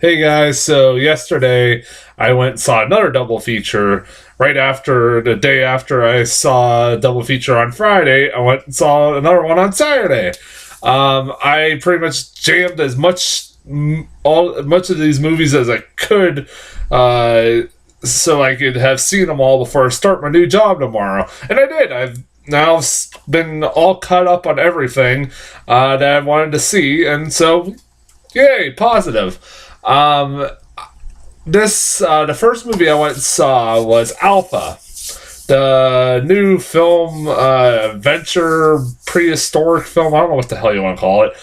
Hey guys, so yesterday I went and saw another double feature. Right after the day after I saw a double feature on Friday, I went and saw another one on Saturday. I pretty much jammed as much of these movies as I could, uh, so I could have seen them all before I start my new job tomorrow, and I did. I've now been all caught up on everything that I wanted to see, and so yay, positive. Um, the first movie I went and saw was Alpha, the new film, adventure prehistoric film. I don't know what the hell you want to call it.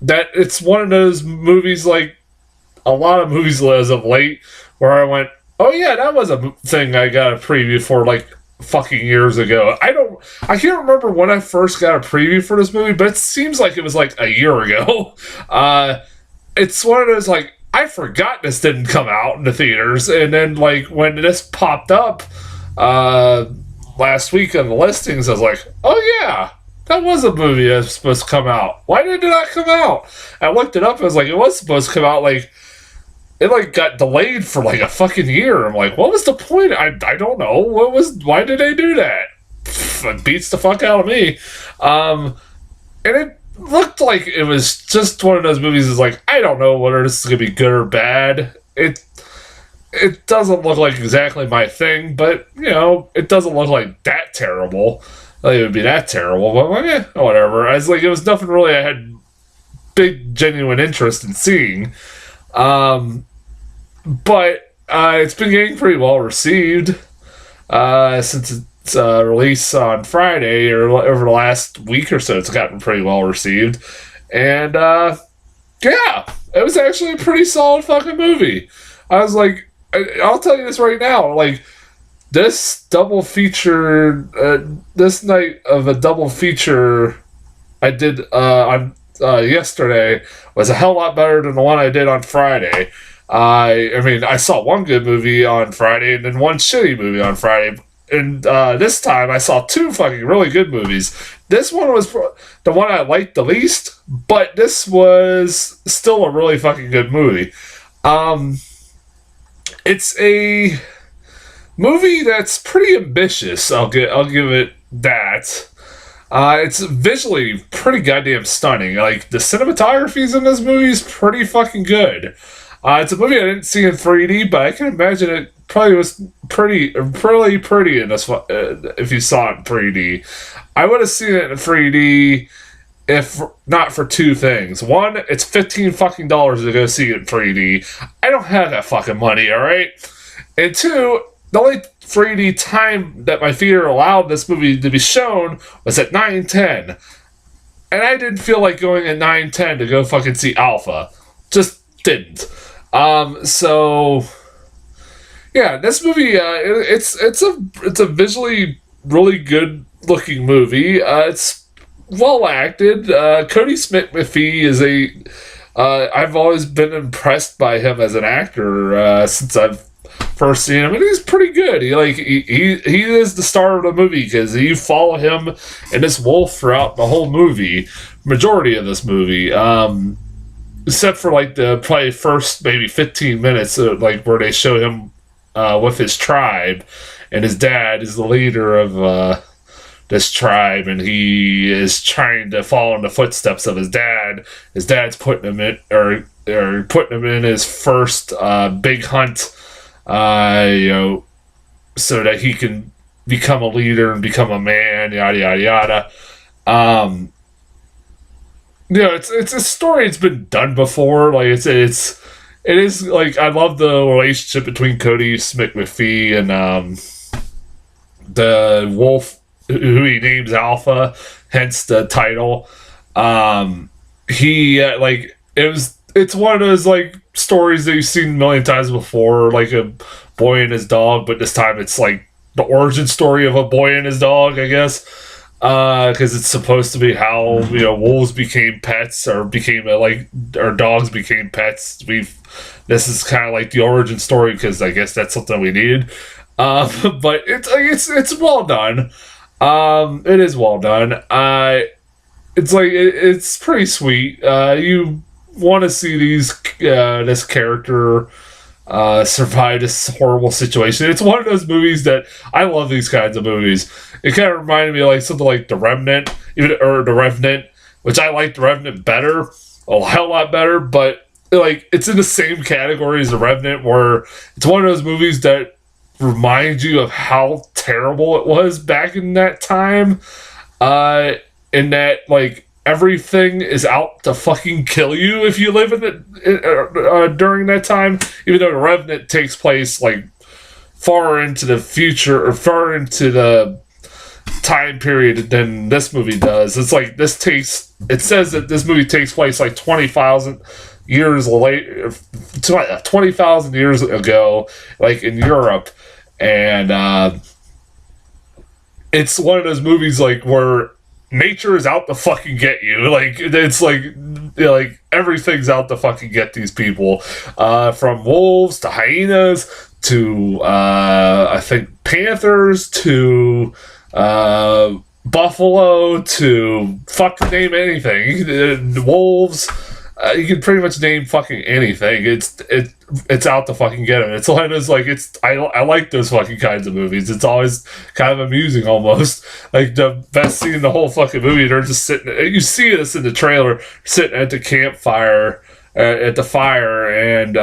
That it's one of those movies, like a lot of movies as of late, where I went, oh yeah, that was a thing I got a preview for like fucking years ago. I can't remember when I first got a preview for this movie, but it seems like it was like a year ago. It's one of those, like, I forgot this didn't come out in the theaters, and then like when this popped up uh last week on the listings, I was like, oh yeah, that was a movie that was supposed to come out. Why did it not come out? I looked it up and I was like, it was supposed to come out, like it like got delayed for like a fucking year. I'm like, what was the point? I don't know. Why did they do that? It beats the fuck out of me. And it looked like it was just one of those movies is like, I don't know whether this is gonna be good or bad. It doesn't look like exactly my thing, but you know, it doesn't look like that terrible. Like it would be that terrible, but like, whatever. I was like, it was nothing really I had big genuine interest in seeing. But it's been getting pretty well received since its release on Friday, or over the last week or so. It's gotten pretty well received, and yeah, it was actually a pretty solid fucking movie. I was like, I'll tell you this right now, like this double feature, this night of a double feature I did on yesterday was a hell lot better than the one I did on Friday. I mean, I saw one good movie on Friday and then one shitty movie on Friday. And this time I saw two fucking really good movies. This one was the one I liked the least, but this was still a really fucking good movie. It's a movie that's pretty ambitious. I'll give it that. It's visually pretty goddamn stunning. Like the cinematography in this movie is pretty fucking good. It's a movie I didn't see in 3D, but I can imagine it probably was really pretty in this. If you saw it in 3D, I would have seen it in 3D if not for two things. One, it's $15 to go see it in 3D. I don't have that fucking money, all right. And two, the only 3D time that my theater allowed this movie to be shown was at 9:10, and I didn't feel like going at 9:10 to go fucking see Alpha. Just didn't. So yeah, this movie, it's a visually really good looking movie. It's well acted. Cody Smith McPhee is I've always been impressed by him as an actor since I've first seen him, and he's pretty good. He is the star of the movie because you follow him and this wolf throughout the whole movie, majority of this movie. Except for like the probably first maybe 15 minutes, like where they show him with his tribe, and his dad is the leader of this tribe, and he is trying to follow in the footsteps of his dad. His dad's putting him in, or putting him in his first big hunt, so that he can become a leader and become a man, yada yada yada. It's a story that's been done before. Like it is like, I love the relationship between Cody Smith McPhee and the wolf who he names Alpha, hence the title. It's one of those like stories that you've seen a million times before, like a boy and his dog, but this time it's like the origin story of a boy and his dog, I guess. Because it's supposed to be how wolves became pets, or dogs became pets. This is kind of like the origin story, because I guess that's something we needed. But it's well done. It is well done. It's pretty sweet. You want to see this character survive this horrible situation. It's one of those movies that I love. These kinds of movies. It kind of reminded me of like something like The Revenant, or The Revenant, which I like The Revenant better, a hell lot better, but like it's in the same category as The Revenant, where it's one of those movies that remind you of how terrible it was back in that time, and that like everything is out to fucking kill you if you live in it during that time. Even though The Revenant takes place like far into the future, or far into the time period than this movie does. It's like it says that this movie takes place like 20,000 years later, 20,000 years ago, like in Europe. And it's one of those movies like where nature is out to fucking get you. Like it's like everything's out to fucking get these people, from wolves to hyenas to I think panthers to buffalo to fucking name anything. Wolves. You can pretty much name fucking anything. It's out to fucking get it. It's one of those, like, I like those fucking kinds of movies. It's always kind of amusing almost. Like the best scene in the whole fucking movie, they're just sitting. You see this in the trailer, sitting at the campfire, at the fire, and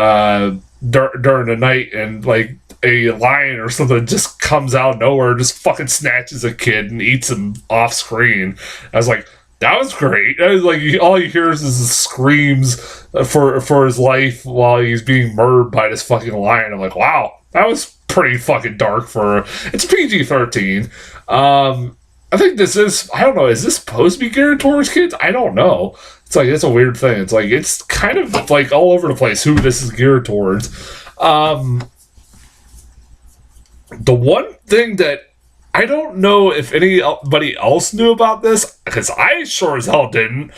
during the night, and like a lion or something just comes out of nowhere, just fucking snatches a kid and eats him off screen. I was like, that was great. That was like, all he hears is the screams for his life while he's being murdered by this fucking lion. I'm like, wow, that was pretty fucking dark it's PG-13. I think this is, I don't know, is this supposed to be geared towards kids? I don't know. It's like, it's a weird thing. It's like, it's kind of like all over the place who this is geared towards. The one thing that I don't know if anybody else knew about this, because I sure as hell didn't,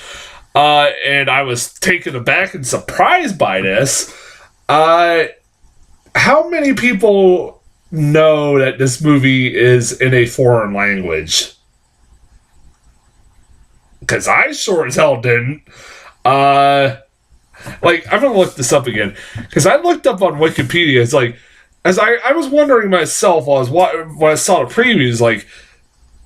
and I was taken aback and surprised by this. How many people know that this movie is in a foreign language? Because I sure as hell didn't. Like, I'm gonna look this up again, because I looked up on Wikipedia. It's like, as I was wondering myself while when I saw the previews, like,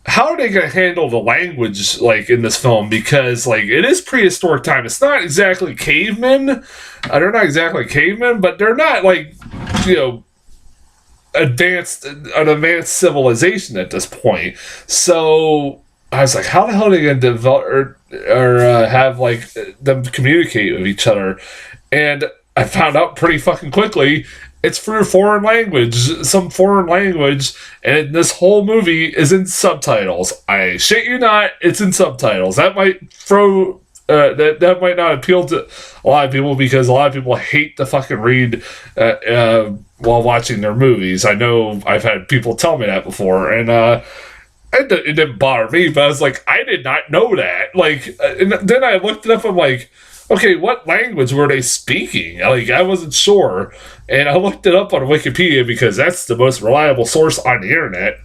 how are they going to handle the language, like, in this film? Because, like, it is prehistoric time. It's not exactly cavemen. They're not exactly cavemen, but they're not, like, you know, an advanced civilization at this point. So I was like, how the hell are they going to develop or have, like, them communicate with each other? And I found out pretty fucking quickly it's through foreign language, some foreign language, and this whole movie is in subtitles. I shit you not, it's in subtitles. That might throw that might not appeal to a lot of people, because a lot of people hate to fucking read while watching their movies. I know I've had people tell me that before, and it didn't bother me, but I was like, I did not know that. Like, and then I looked it up. I'm like, okay, what language were they speaking? Like, I wasn't sure. And I looked it up on Wikipedia, because that's the most reliable source on the internet.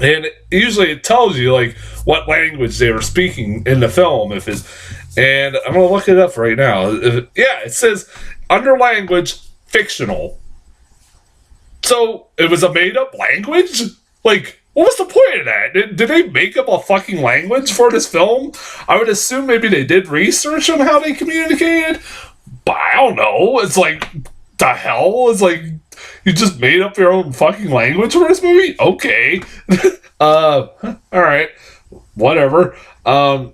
And usually it tells you, like, what language they were speaking in the film. And I'm going to look it up right now. Yeah, it says, under language, fictional. So, it was a made-up language? Like, what was the point of that? Did they make up a fucking language for this film? I would assume maybe they did research on how they communicated, but I don't know. It's like, the hell? It's like, you just made up your own fucking language for this movie? Okay. Alright. Whatever. Yeah,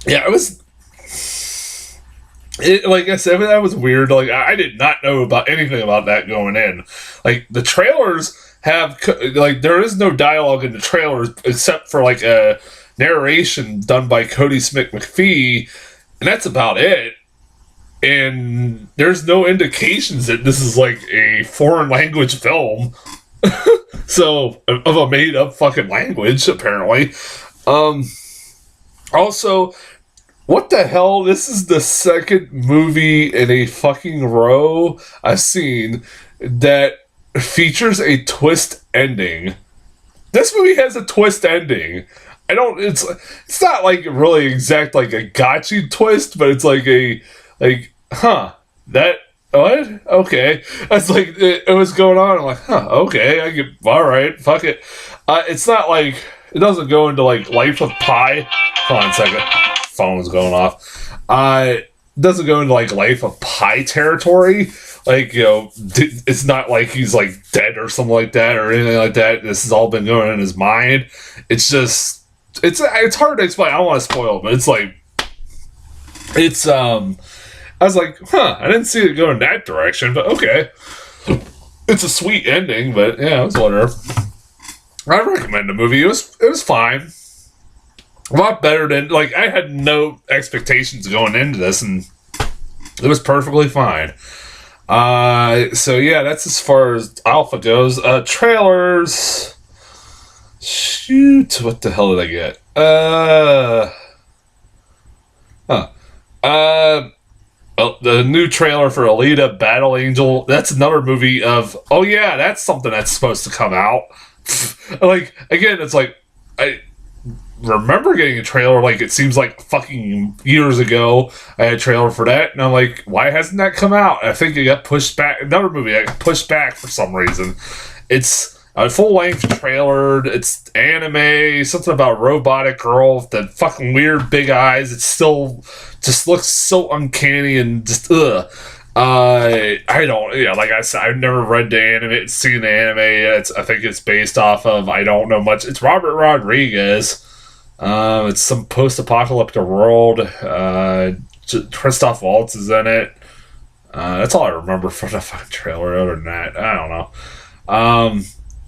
it was... like I said, that was weird. Like, I did not know about anything about that going in. Like, the trailers have, like, there is no dialogue in the trailers except for, like, a narration done by Cody Smith McPhee, and that's about it. And there's no indications that this is, like, a foreign language film. So, of a made-up fucking language, apparently. Also, what the hell? This is the second movie in a fucking row I've seen that features a twist ending. This movie has a twist ending. I don't. It's not like really exact like a gotcha twist, but it's like that what? Okay, that's like it was going on. I'm like, okay, I get all right, fuck it. It's not like it doesn't go into like Life of Pi. Hold on a second, phone's going off. It doesn't go into like Life of Pi territory. Like, it's not like he's like dead or something like that or anything like that. This has all been going on in his mind. It's just it's hard to explain. I don't want to spoil it, but it's like it's I was like, I didn't see it go in that direction, but okay. It's a sweet ending, but yeah, it's whatever. I recommend the movie. It was fine. A lot better than like I had no expectations going into this, and it was perfectly fine. So yeah, that's as far as Alpha goes. Trailers. Shoot, what the hell did I get? The new trailer for Alita Battle Angel. That's another movie of. Oh yeah, that's something that's supposed to come out. Like again, it's like I remember getting a trailer. Like it seems like fucking years ago. I had a trailer for that, and I'm like, why hasn't that come out? I think it got pushed back. Another movie that got pushed back for some reason. It's a full-length trailer. It's anime. Something about a robotic girl with the fucking weird big eyes. It still just looks so uncanny and just ugh. I don't. Yeah, like I said, I've never read the anime, seen the anime. I think it's based off of. I don't know much. It's Robert Rodriguez. It's some post-apocalyptic world. Christoph Waltz is in it. That's all I remember from the fucking trailer. Other than that, I don't know.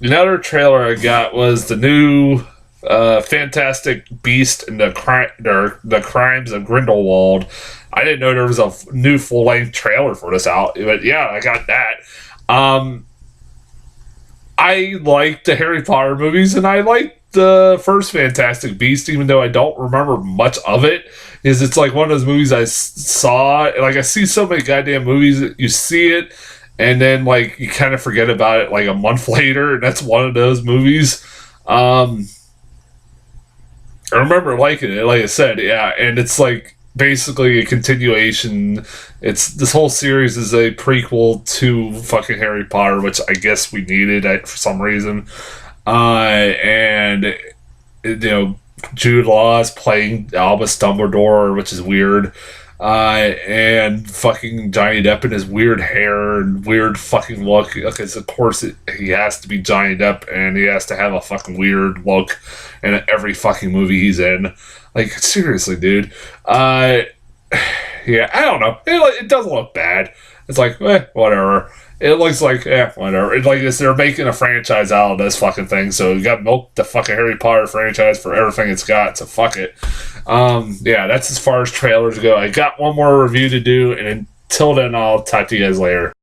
Another trailer I got was the new Fantastic Beast and the Crimes of Grindelwald. I didn't know there was a new full-length trailer for this out, but yeah, I got that. I like the Harry Potter movies, and I like the first Fantastic Beast, even though I don't remember much of it. Is it's like one of those movies I saw, like I see so many goddamn movies that you see it, and then like you kind of forget about it like a month later, and that's one of those movies. I remember liking it, like I said, yeah, and it's like basically a continuation. It's this whole series is a prequel to fucking Harry Potter, which I guess we needed for some reason. And Jude Law is playing Albus Dumbledore, which is weird. And fucking Johnny Depp and his weird hair and weird fucking look. Because of course he has to be Johnny Depp, and he has to have a fucking weird look in every fucking movie he's in. Like seriously, dude. Yeah, I don't know. It doesn't look bad. It's like, whatever. It looks like, whatever. It's like they're making a franchise out of this fucking thing, so you got milk the fucking Harry Potter franchise for everything it's got, so fuck it. Yeah, that's as far as trailers go. I got one more review to do, and until then, I'll talk to you guys later.